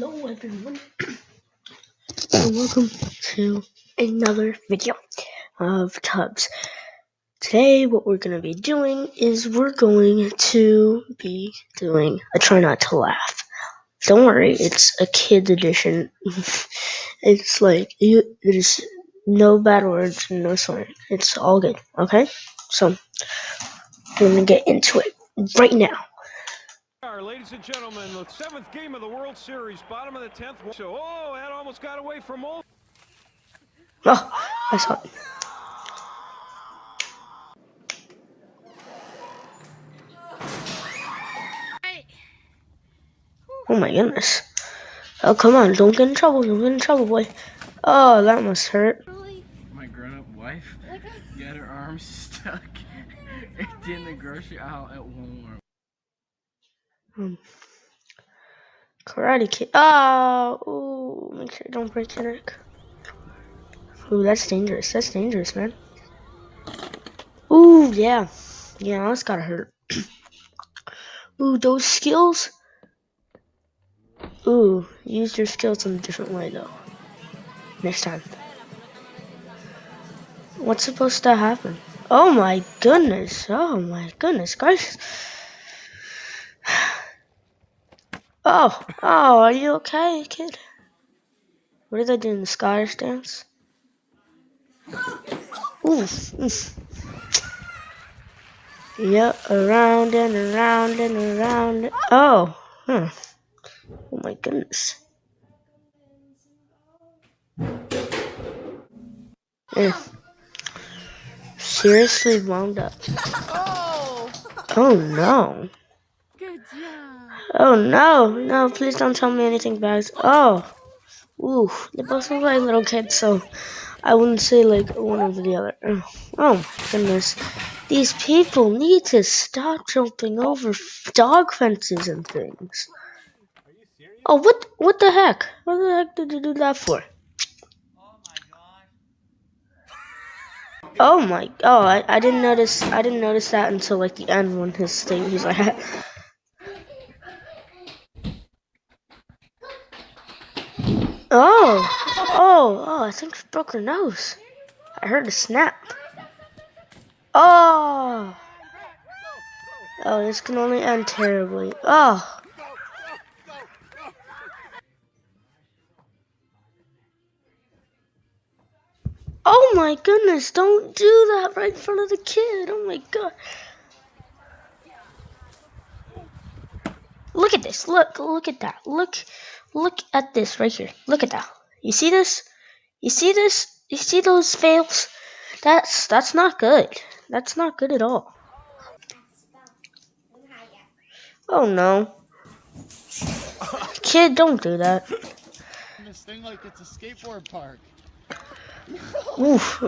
Hello everyone, and welcome to another video of Tubs. Today what we're going to be doing is we're going to be doing a try not to laugh. Don't worry, it's a kids edition. It's like, there's no bad words, no swearing. It's all good, okay? So, we're going to get into it right now. Ladies and gentlemen, the 7th game of the World Series, bottom of the 10th. So, that almost got away from all. Oh, I saw it. Oh my goodness. Oh, come on, don't get in trouble, boy. Oh, that must hurt. My grown-up wife got her arm stuck in the grocery aisle at Walmart. Karate Kid. Oh, ooh, make sure you don't break your neck. Ooh, that's dangerous. That's dangerous, man. Ooh, yeah. Yeah, that's gotta hurt. Ooh, those skills. Ooh, use your skills in a different way, though. Next time. What's supposed to happen? Oh my goodness. Oh my goodness, guys. Oh, are you okay, kid? What are they doing? The Scottish dance? Ooh. Yep, around and around and around. Oh, oh my goodness. Seriously wound up. Oh no. Good job. Oh no, please don't tell me anything bad. Oh, ooh, they both look like little kids, so I wouldn't say like one over the other. Oh my goodness. These people need to stop jumping over dog fences and things. Oh, what the heck? What the heck did you do that for? Oh my! Oh, I didn't notice. I didn't notice that until like the end when his thing. He's like, oh! I think she broke her nose. I heard a snap. Oh, this can only end terribly. Oh my goodness! Don't do that right in front of the kid. Oh my god! Look at this. Look at that. Look at this right here. Look at that. You see this? You see this? You see those fails? That's not good. That's not good at all. Oh no. Kid, don't do that. This thing like it's a skateboard park. Oof.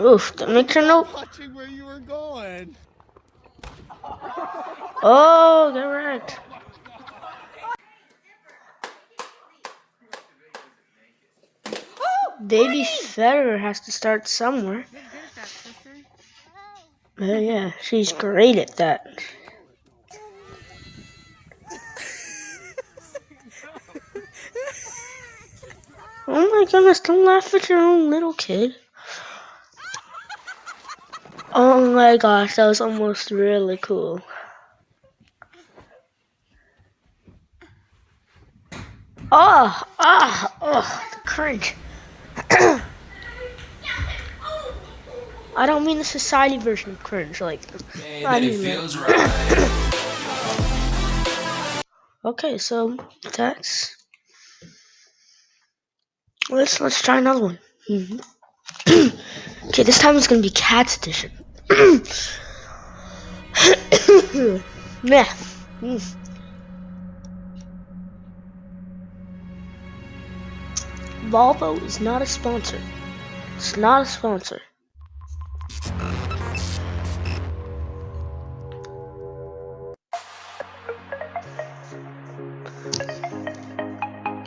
Make sure no. Watching where you were going. Oh, get wrecked. Baby Federer has to start somewhere. Yeah, she's great at that. Oh my goodness, don't laugh at your own little kid. Oh my gosh, that was almost really cool. Oh, the cringe. I don't mean the society version of cringe, like, I mean that. Okay, so that's. Let's try another one. Okay, this time it's gonna be Cats edition. Yeah. Volvo is not a sponsor. It's not a sponsor.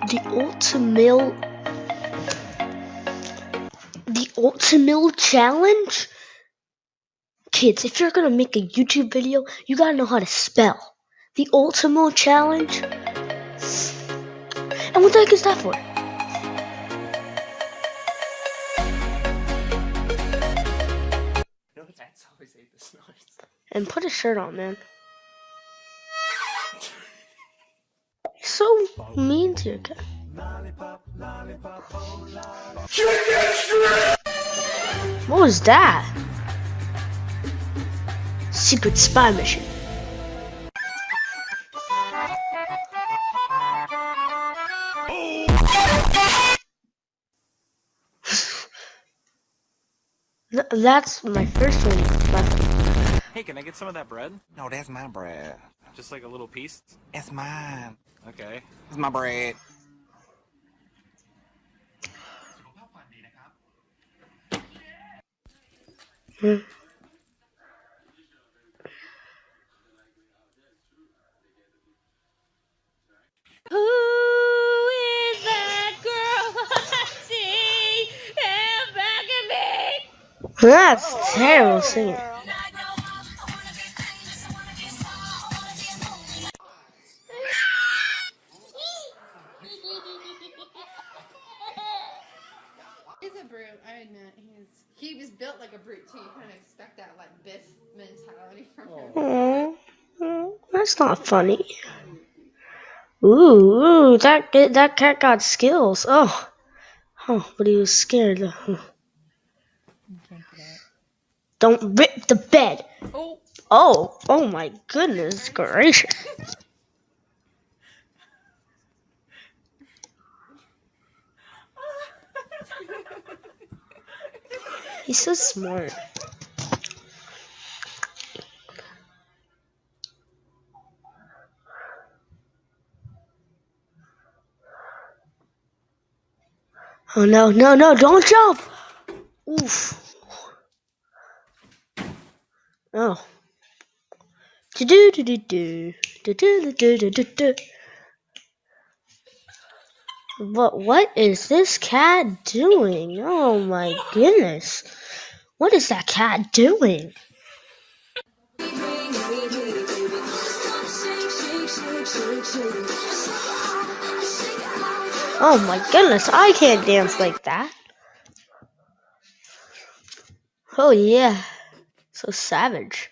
The ultimate challenge? Kids, if you're gonna make a YouTube video, you gotta know how to spell. The ultimate challenge? And what the heck is that for? No, that's always ate the snores. And put a shirt on, man. So mean to your cat. What was that? Secret spy mission. That's my first one. Hey, can I get some of that bread? No, that's my bread. Just like a little piece? It's mine. Okay. It's my bread. Hmm. Who is that girl I see in back of me? That's terrible singing. He's a brute, I admit. He was built like a brute too. You kind of expect that like Biff mentality from him. That's not funny. Ooh, that cat got skills. Oh, but he was scared though. Don't rip the bed. Oh my goodness gracious. He's so smart. Oh no, don't jump! Oof. Oh. What is this cat doing? Oh my goodness. What is that cat doing? Oh my goodness, I can't dance like that. Oh yeah. So savage.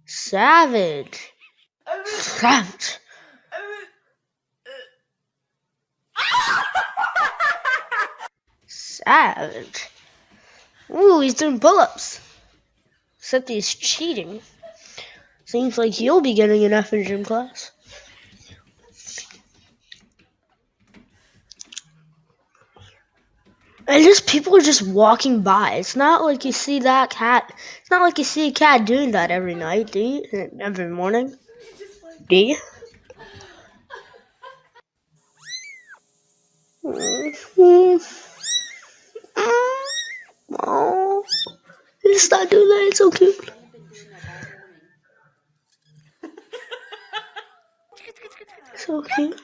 Savage. Savage. Savage. Ooh, he's doing pull-ups. Except he's cheating. Seems like you'll be getting an F in gym class. And just people are just walking by. It's not like you see that cat. It's not like you see a cat doing that every night, do you? Every morning, do you? Oh, just not doing that. It's so cute. So cute.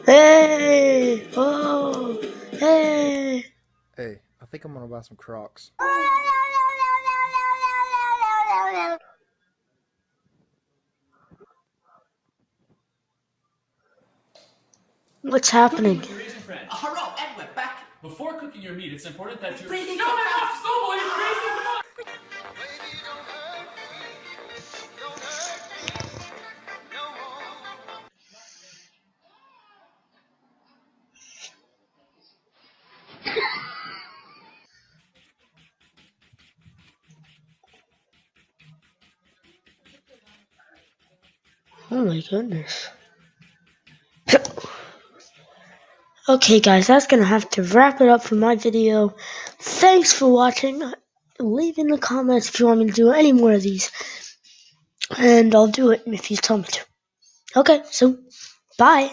Hey! Oh! Hey! Hey, I think I'm gonna buy some Crocs. What's happening? Hello, and we're back. Before cooking your meat, it's important that you... Breathing Shut it up, Snowball, you crazy! Come on! Oh my goodness. Okay guys, that's gonna have to wrap it up for my video. Thanks for watching. Leave in the comments if you want me to do any more of these. And I'll do it if you tell me to. Okay, so bye.